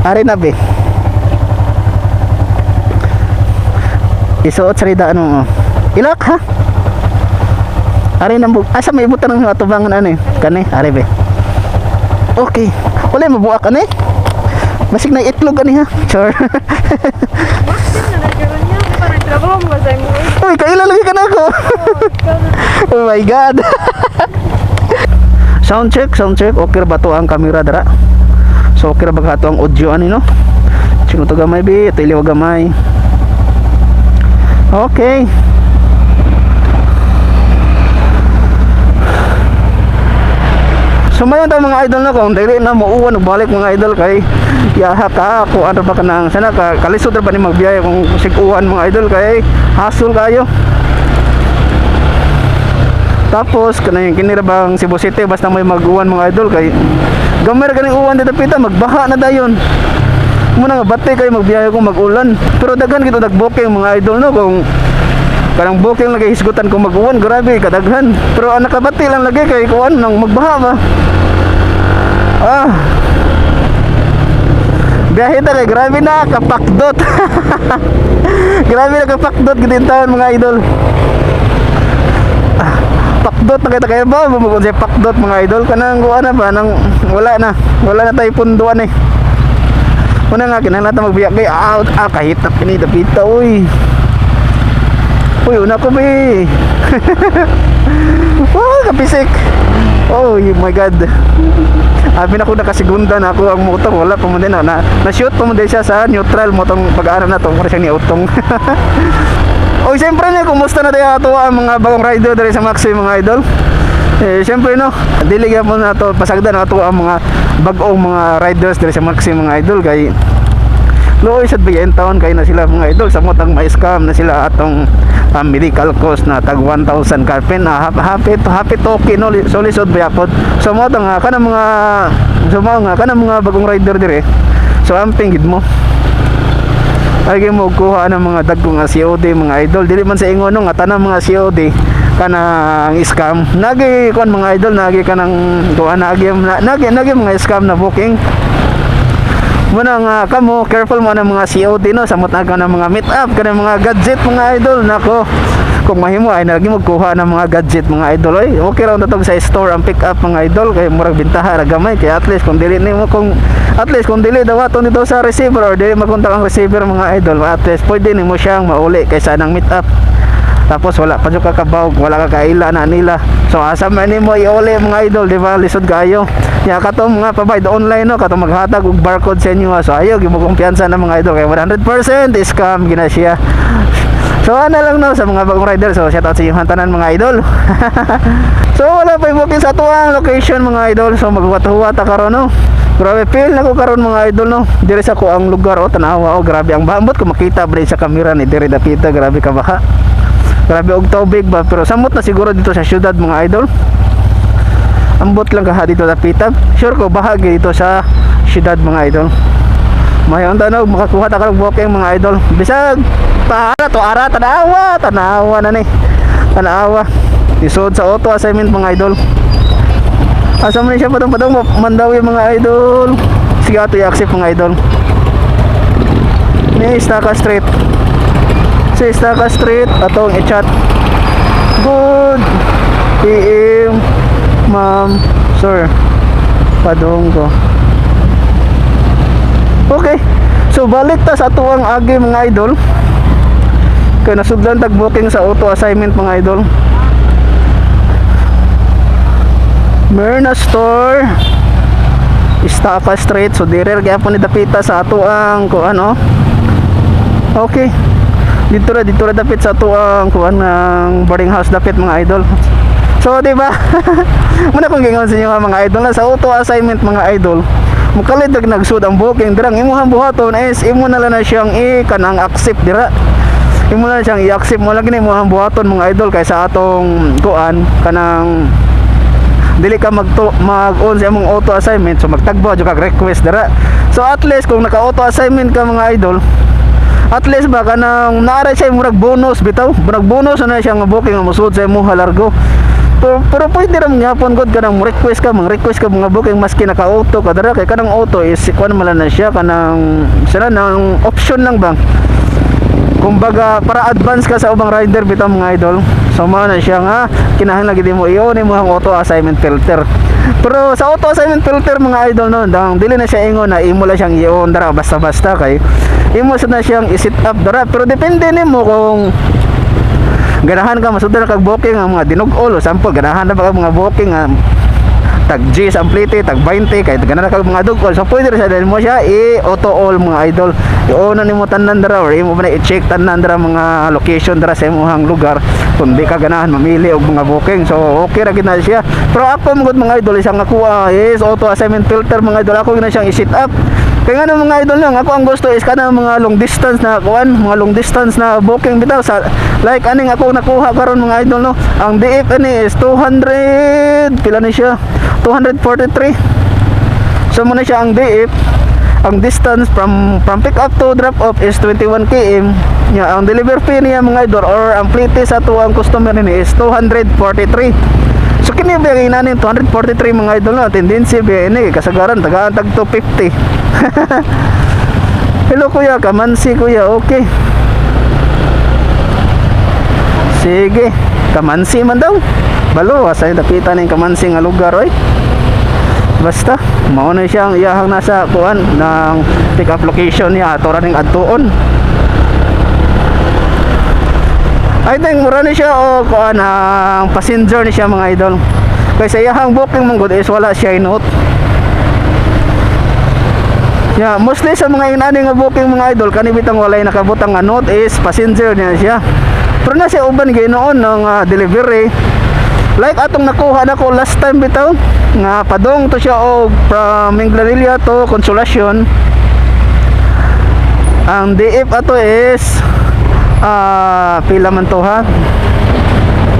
Ari na be. Isuot sa rida ano. Ilak ha. Ari nang asa may ibutan ng atubangan ano eh. Kani, ari be. Okay. Wala mabuak ani. Masig na itlog ani ha. Sure. Uy, kailan lagi ka na ako. Oh my god. Sound check. Okay ba to ang camera dara? So okay ba ka to ang audio ani no? Sino to gamay bi? Ito iliw gamay. Okay. So mayon tayo mga idol na kung dili na mauwan balik mga idol kay yaha ka kung ano ba ka nang sana ka kalisod ra ba ni magbiyaya kung sig-uwan mga idol kay hassle kayo. Tapos kanang kinira bang Cebu City basta may mag-uwan mga idol kay gamay ra ganing uwan dito pita magbaha na dayon. Muna nga bati kayo magbiyaya kung mag-ulan. Pero daghan gito dag-booking mga idol no kung kanang booking lagi hisgutan kung mag-uwan grabe kadaghan. Pero ang nakabati lang lagi kay kuan nang magbaha ba. Biyahe ta kay grabe na kapakdot. Grabe na kapakdot gidin taon mga idol. Pakdot na kita kaya ba bumukod sa pakdot mga idol kanang kuan na ba nang wala na tay punduan eh. Una nga kinahanglan ta magbiyak kay kahit kini dapita uy. Uy, una ko be. Oh, kapisik. Oh my god. Abi na ko nakasigunda na ako ang motor wala pa mo din na shoot pa mo din siya sa neutral mo tong pag-aaral na to para siyang niutong. Oy, siyempre na kumusta na tayo ato ang mga bagong rider diri sa Maxi mga idol. Siyempre no, dili gyapon na to pasagdan ato ang mga bagong mga riders diri sa Maxi mga idol kay Loy sad bigyan taon kay na sila mga idol sa motang ma-scam na sila atong medical cost na tag 1,000 karpen hapit okay no solisod bayapod so mo nga kanang mga bagong rider dire so amping gid mo ay mo kuha ng mga dagkong COD mga idol dili man sa ingon no nga tanang mga COD kanang scam nagi kon mga idol nagi kanang kuha nagi mga scam na booking muna nga kamo careful mo ng mga COD no samot na ka ng mga meet up kanang mga gadget mga idol nako kung mahimo ay nagi magkuha ng mga gadget mga idol oy okay ra na to sa store ang pick up mga idol kay murag bintaha ra gamay kay at least kung dili dawaton dito sa receiver or dili makontak ang receiver mga idol at least pwede nimo siyang mauli kaysa nang meet up tapos wala pa jud ka kabawg wala ka kaila na nila so asa man nimo iuli mga idol di ba lisod kayo ya katong mga pabay online no katong maghatag og barcode sa inyo so ayo gimo kumpiyansa na mga idol kay 100% scam gina siya. So ano lang no sa mga bagong rider so shout out sa inyo tanan mga idol. So wala pa booking sa tuang location mga idol so maghuwat-huwat karon no. Grabe feel nako karon mga idol no. Dire sa ko ang lugar o tanawa o grabe ang bambot ko makita bre sa kamera ni dire dapita grabe ka baha. Grabe og tubig ba pero samot na siguro dito sa syudad mga idol. Ambot lang kaha dito dapita. Sure ko bahagi dito sa syudad mga idol. Mayon tanaw makakuha ta karong booking mga idol. Bisag para to ara tanawa na ni. Tanawa. Isod sa auto assignment mga idol. Asa man siya padong mandawi mga idol. Sige ato i-accept mga idol. Ni Staka Street. Sa Staka Street atong i-chat. Good PM ma'am, sir. Padong ko. Okay. So balik ta sa tuwang agi mga idol. Kay nasudlan tag booking sa auto assignment mga idol. Merna Store Staka Street. So dire gyapon ni dapita sa ato ang kuan no. Okay. Dito ra dapit sa ato ang kuan ng boarding house dapit mga idol. So di ba? Muna kung gingon sa inyo mga idol na sa auto assignment mga idol. Mukalit dag nagsud ang booking dirang imuhang buhaton is imo na lang na siyang kanang accept dira. Imo na siyang i-accept mo lagi ni imuhang buhaton mga idol kaysa atong kuan kanang dili ka mag-on sa imong auto assignment so magtagbo jud kag request dira. So at least kung naka auto assignment ka mga idol at least ba kanang naara siya murag bonus bitaw murag bonus na siya nga booking nga musud sa imong halargo Pero pwede ram gyapon gud kanang request ka, mga booking maski naka-auto ka dara kay kanang auto is kuan man na siya kanang sila nang option lang bang. Kumbaga para advance ka sa ubang rider bitaw mga idol. So mao na siya nga kinahanglan gid mo i-on mo ang auto assignment filter. Pero sa auto assignment filter mga idol no, dang dili na siya ingon na imo lang siyang i-on dara basta-basta kay imo sad na siyang i-set up dara pero depende nimo kung ganahan ka masudlan kag booking ang mga dinugol o sample ganahan na ba kag mga booking tag G sa amplite tag 20 kay ganahan kag mga dugol so pwede ra siya dahil mo siya i-auto all mga idol i-on na nimo tanan dara or imo ba na i-check tanan dara mga location dara sa imong lugar kung di ka ganahan mamili og mga booking so okay ra gid na siya pero ako mga mga idol isang nakuha is auto assignment filter mga idol ako gina siyang i-set up kaya nga mga idol lang ako ang gusto is kana mga long distance na kuan mga long distance na booking bitaw sa like aning ako nakuha karon mga idol no ang DF ani is 200 pila ni siya 243 so muna siya ang DF ang distance from pick up to drop off is 21 km nya ang delivery fee niya mga idol or ang plite sa tuang customer ni is 243 so kini ba inanin 243 mga idol no tendency ba ini kasagaran tagaan tag 250 hello kuya kamansi kuya okay sige kamansi man daw balo asay dapitan ning kamansi nga lugar oy basta mao na siyang iyahang nasa kuan ng pick up location niya ato ra ning adtuon I think mura ni siya o kuan ang passenger ni siya mga idol kaysa iyahang booking mong good is wala siya note yeah, mostly sa mga inani nga booking mga idol kani bitang walay nakabutang nga note is passenger niya siya pero na siya uban ginoon ng delivery like atong nakuha nako last time bitaw nga padong to siya og from Minglanilla to Consolacion ang DF ato is pila man to ha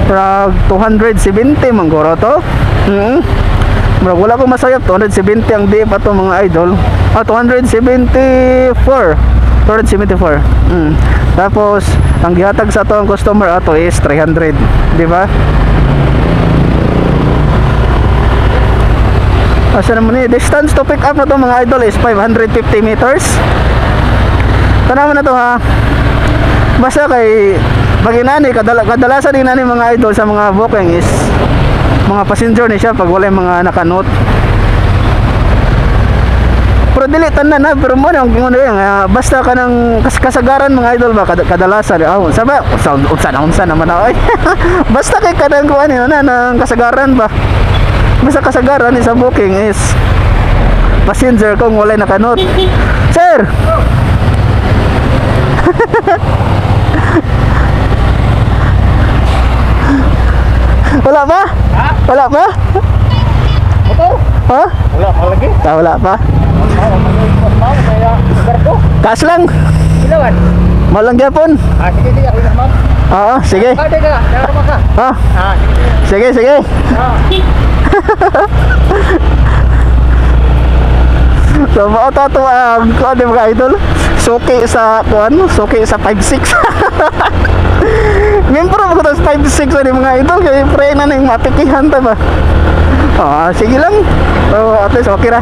pra 270 man goro to wala ko masayap 270 ang DF ato mga idol 274 tapos ang gihatag sa ato ang customer ato is 300 di ba asa naman ni distance to pick up na to mga idol is 550 meters tanaman na to ha basta kay paginani kadalasan din nani mga idol sa mga booking is mga passenger ni siya pag wala mga nakanote pero dili tanan na pero mo nang ingon basta ka nang kasagaran mga idol ba kadalasan unsa naman na oy basta kay kadang kuan na nang kasagaran ba basta kasagaran sa booking is passenger kung wala nakanote sir wala pa? Ha? Wala pa? Motor? Ha? Wala pa lagi? Wala pa? Kaas lang? Ilawan? Malang gyapon? Sige, sige, ako naman. Oo, sige. Sige, sige. So, mauto ang kuan mga idol. Suki sa kuan, suki sa 5'6". Miyembro mo ko sa 5'6" ani mga idol kay pre na ning matikihan ta ba. Sige lang. At least okay ra.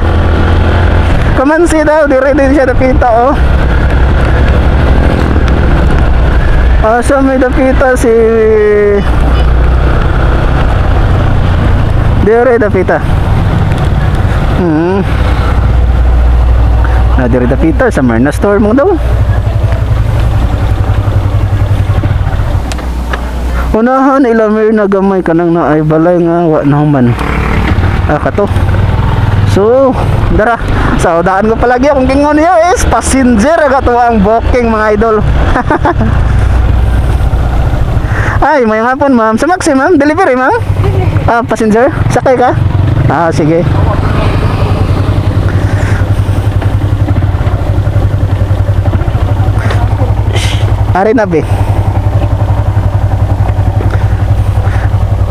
Kamansi daw, di ready siya nakita so may nakita si dire dapita. Na dire dapita sa Marna store mo daw. Unahan ilamir na gamay kanang naay balay nga wa naman. Kato. So, dara. So, daan ko palagi akong gingon niya is passenger kato ang booking mga idol. Ay, may hapon ma'am. Sa Maxi ma'am, delivery ma'am? Passenger? Sakay ka? Sige. Ari na be.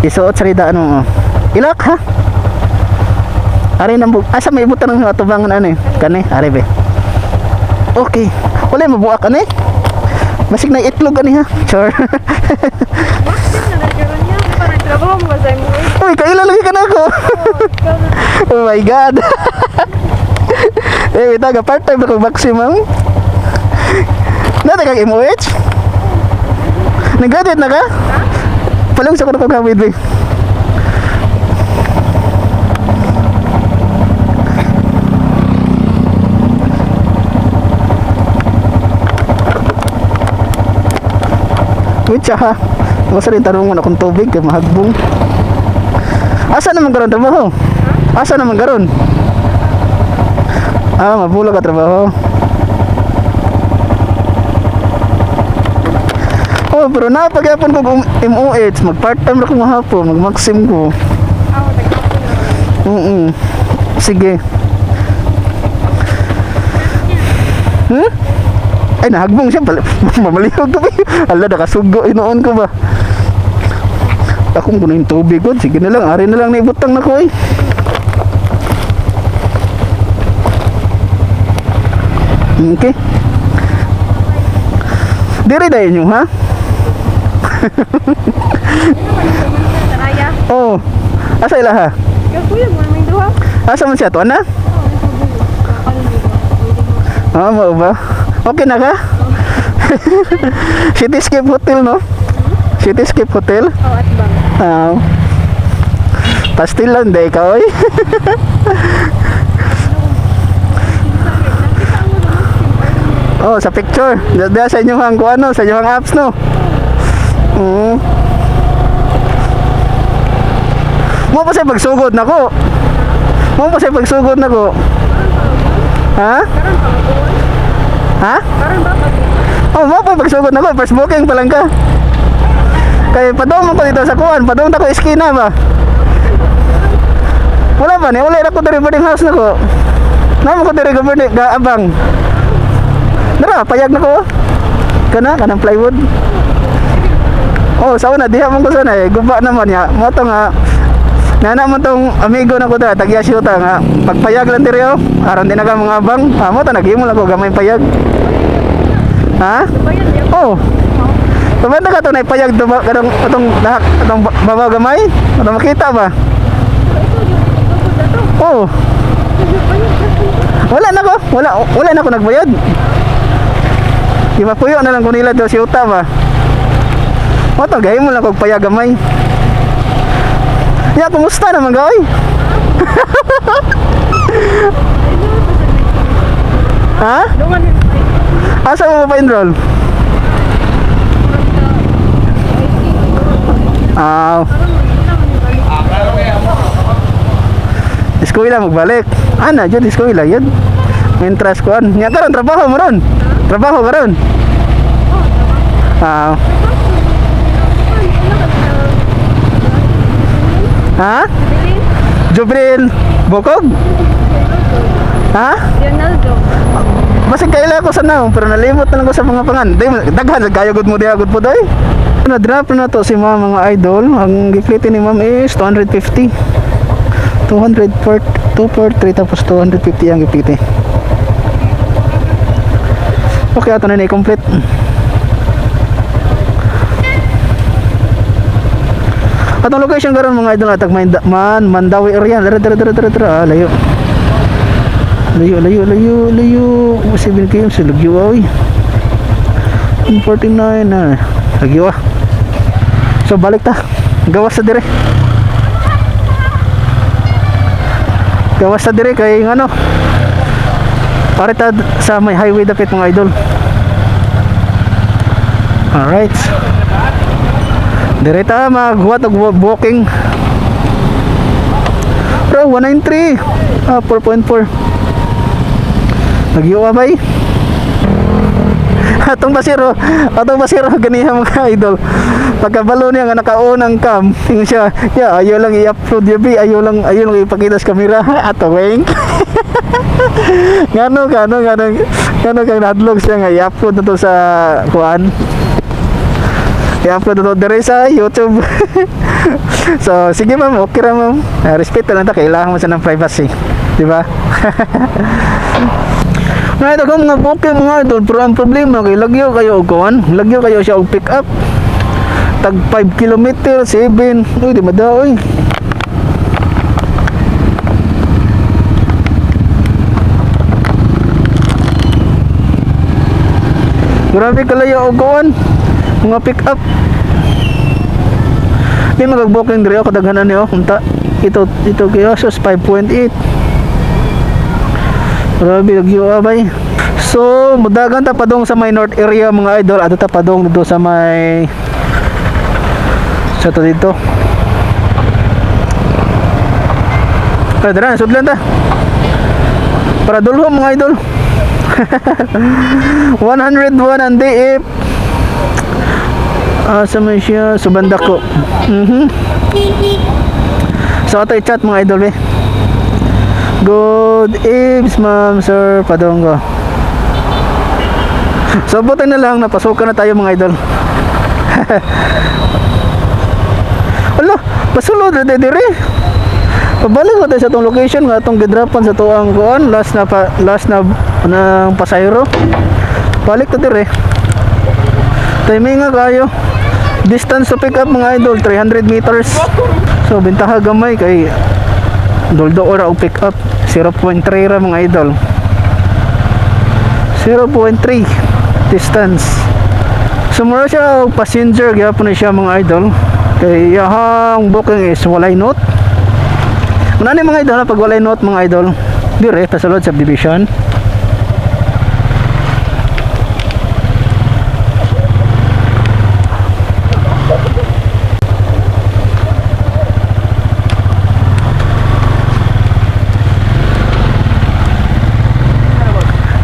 Isuot sa ridaan mo. Ilak ha? Ari nang asa may ibutan ng atubangan ano eh. Kani, ari be. Okay. Wala mabuak ani. Masig na itlog ani ha. Sure. Trabaho mo sa mo. Uy, kailan lagi ka na ako? Oh my God. Eh, itaga part-time na kong maximum. Nata kang MOH? Nag-graduate na ka? Palong sa ko na kong gamit, babe. Wait siya ha. Masa rin tarungan akong tubig kay mahagbong. Asa naman karon trabaho? Asa naman karon? Ah, mabula ka trabaho. Oh, pero napagyapon ko kung MOH, mag part-time ra ko mahapon, mag maxim ko. Ako tagapon. Sige. Ay, nahagbong siya pala. Mamalihog ko ba? Ala, nakasugo. Inoon ko ba? Akong kuno yung tubig ko. Sige na lang. Ari na lang naibutang na ko eh. Okay. Diri dahil nyo, ha? Saraya. Oo. Asa ila ha? Kuya mo may duha. Asa man siya? Tuan na? Ah, mo ba? Okay na ka? Cityscape Hotel, no? Cityscape Hotel? Oh, at bang. Pastil lang, day ka, oy. Oh, sa picture. Diyan sa inyo hang ano, sa inyo hang apps, no? Mo pa sa pagsugod nako. Mo pa sa pagsugod nako. Ha? Karon pa mag-uwan. Ha? Karon ba pag Oh, mo pa pagsugod nako, first booking pa lang ka. Kay padong mo ko dito sa kuan, padong ta ko eskina ba? Wala ba ni? Wala na ko diri boarding house nako. Namo ko diri ga abang. Dara, payag nako. Kana kanang plywood. Oh, sa una diha man ko sana eh, guba naman ya. Mo to nga nana mo tong amigo na ko da tagya syuta nga pagpayag lang diri oh. Aron din ka mga abang. Mo to naghimo lang ko gamay payag. Ha? bayan niya? Oh. Tumanda ka to na ipayag to kanang atong dahak atong babaw gamay. Atong makita ba? Oh. Wala na ko. Wala na ko nagbayad. Ipapuyo na lang ko nila to si Uta ba. O to gahimo lang kog payag gamay. Ya, kumusta naman ka oy? Ha? Dungan yun. Asa mo pa enroll? Ah. Eskwela magbalik. Ana jud eskwela yun. Mentras kuan. Nya karon trabaho mo ron. Trabaho karon. Ah. Ha? Jubril Bokog? Ha? Leonardo. Basig kaila ko sa naong pero nalimot na lang ko sa mga pangan. Daghan kayo gud mo diha gud po doy. Na drop na to si mga idol. Ang giplete ni ma'am is 250. 200 per 2 per 3 tapos 250 ang giplete. Okay, ato na i-complete. Atong location karon mga idol atag Mandawi area. Dara. Layo. Layo. 7 km sa Lagyo oy. 49 na. Lagyo ah. So balik ta. Gawas sa dire. Kay ano? Parita sa may highway dapit mga idol. Alright. Direta maghuwat og walking. Bro, 193. 4.4. Nagyuwa bay. Atong basiro ganiha mga idol. Pagkabalo niya nga nakaunang cam, tingin siya, ya ayaw lang i-upload yabi, ayaw lang ipakita sa kamera. Ato weng. Ngano kang nadlog siya nga i-upload na to sa kuan. I-upload na to dire sa YouTube. So sige ma'am, okay ra ma'am. Respect lang ta, kailangan mo sa ng privacy, di ba? Nga ito kung mga okay mga idol, pero ang problema kay lagyo kayo og kuan, lagyo kayo siya og pick up. tag 5 kilometer, 7. Uy, di madaoy. Grabe kalayo og kuan. Mga pick up. Di mag-booking diri ako daghanan niyo unta. Ito kayo sus 5.8. Grabe lagyo abay. So, mudagan ta padong sa may north area mga idol. Ato ta padong dito sa may sa to dito. Dara, sudlan ta. Para dulho mga idol. 101 ang DF. Sa may siya sa banda ko. So ato i-chat mga idol eh. Good eves ma'am sir padonggo. So buti na lang napasukan na tayo mga idol. Alo, pasulod na dire. Pabalik ko tayo sa itong location nga itong gidrapan sa tuang kuan last na ng pasayro. Balik ko dire. Timing nga kayo. Distance to pick up mga idol 300 meters. So bentaha gamay kay doldo ora og pick up 0.3 ra mga idol. 0.3 distance. Sumura siya og passenger gyapon na siya mga idol. Kay yahang booking is walay note. Ano ni mga idol pag walay note mga idol? Dire pasulod subdivision.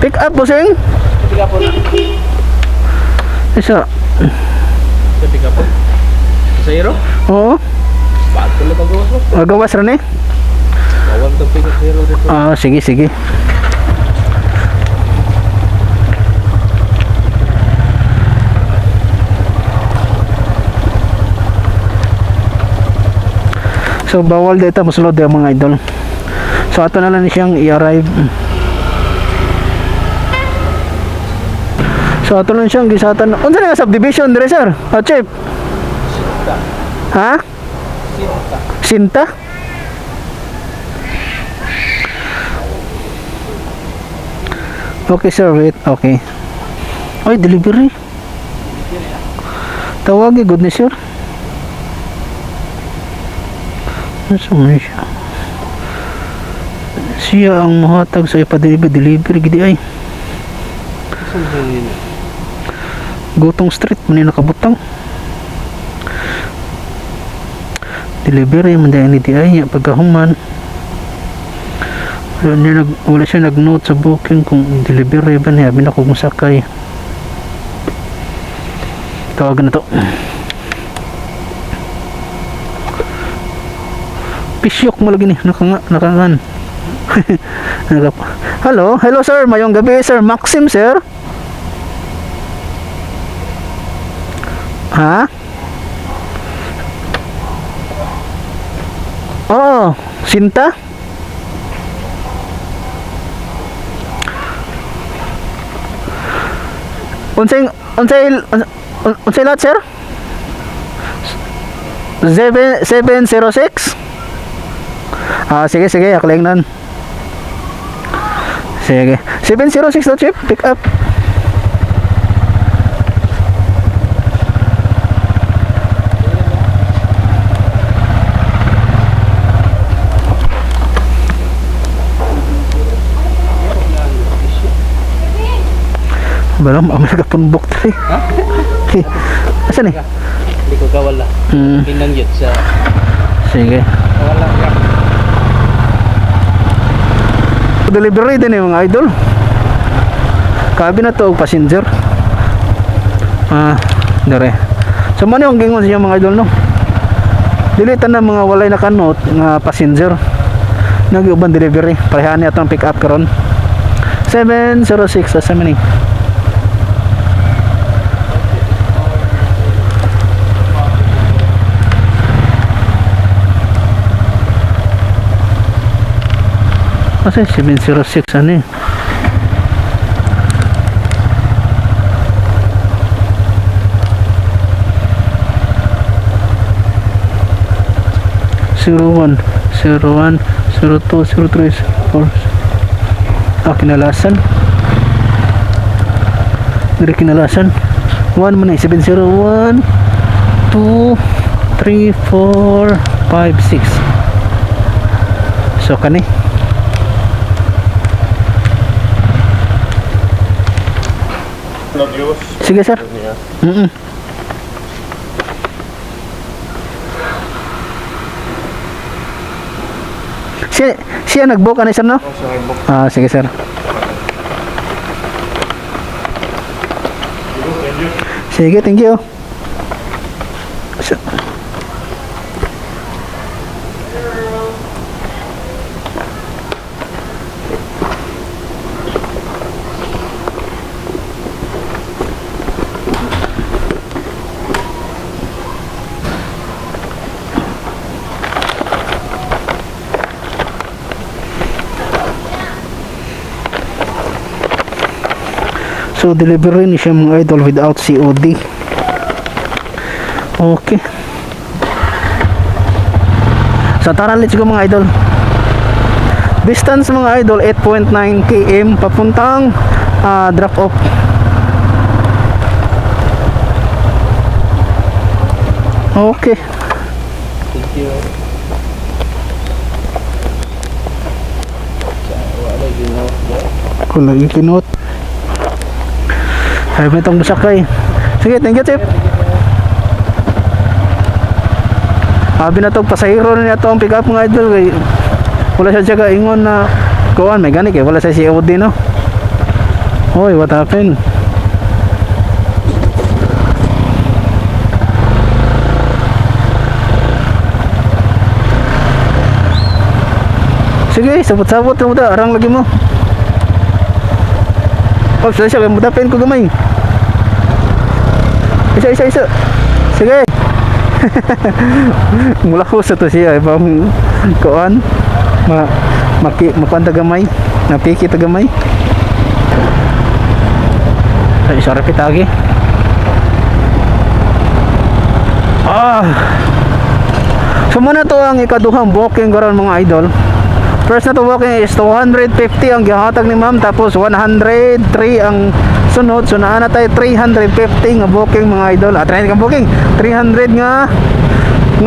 Pick up bossing? Pick up po na. Isa. Pick up po. Sa hero? Oo. Bakit ko lang magawas mo? Magawas rin eh. Bawal itong pick up sa hero dito. Sige, sige. So bawal dito musulod yung mga idol. So ato na lang siyang i-arrive. So ato lang siyang gisatan. Unsa na subdivision dire sir? Chief. Sinta. Ha? Sinta. Sinta? Okay sir, wait. Okay. Oy, delivery. Tawagi good ni sir. Nasa man siya? Siya ang mahatag sa ipa-delivery gidi ay. Saan ba yun? Gutong street man yung nakabutang. Delivery man dahil ni ay pagkahuman. Wala siya nag-note sa booking kung delivery ba niya. Bin ako masakay. Tawagan na to. Pisyok mo lagi ni. Nakangan. Hello sir. Mayong gabi sir. Maxim sir. Ha? Oo. Sinta? Unsay lot sir? 706? Sige, akling nun. Sige. 706 daw chip, pick up. Balam, amal ka punbok tayo. Ha? Asan eh? Hindi ko kawala. Pinang yun sa... Sige. Kawala ka. Delivery din yung mga idol. Kabi na to og passenger. Dere. So man yung gingon siya mga idol no. Dilitan na mga walay nakanot nga passenger. Nag-uban delivery. Parehan niya itong pick up karon. 706 sa mani. Kasi 706 ano eh. 01 01 02 03 04 kinalasan dari kinalasan 1 man 701 2 3 4 5 6 so kani sige sir. Siya nag-book ano sir no? Sige sir. Sige, thank you. So delivery ni siya mga idol without COD. Okay. So tara, let's go mga idol. Distance mga idol 8.9 km papuntang drop off. Okay. Thank you. Kung lagi kinot. Sabi itong masakay. Sige, thank you, Chip. Sabi na itong pasahero na ito ang pick up mga idol. Kay, wala siya siya ingon na kuhan, may ganik eh. Wala siya COD, no? Hoy, what happened? Sige, sabot-sabot na mo ta. Arang lagi mo. Oh, siya, mudapin ko gamay. Isa. Sige. Mula ko sa to siya. Ibang kuhan. Makuhan tagamay. Napiki tagamay. Isa rapit lagi. So muna to ang ikaduhang booking karon mga idol. First na to booking is 250 ang gihatag ni ma'am, tapos 103 ang sunod. So naa na tayo 350 nga booking mga idol. Try nga booking 300 nga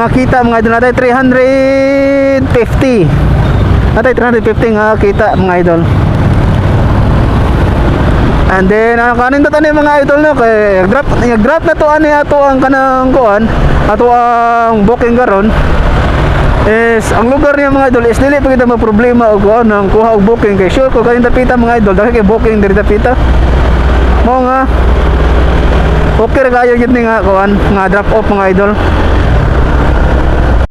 kita mga idol, natay 350 nga kita mga idol. And then kanin to tani mga idol no, kay grab na to ani ato ang kanang kuan, ato ang booking karon is ang lugar niya mga idol is dili pa kita problema og kuan nang kuha og booking, kay sure ko kanin dapita mga idol dahil kay booking diri dapita mo nga okay ra kayo gid ni nga kuan nga drop off mga idol.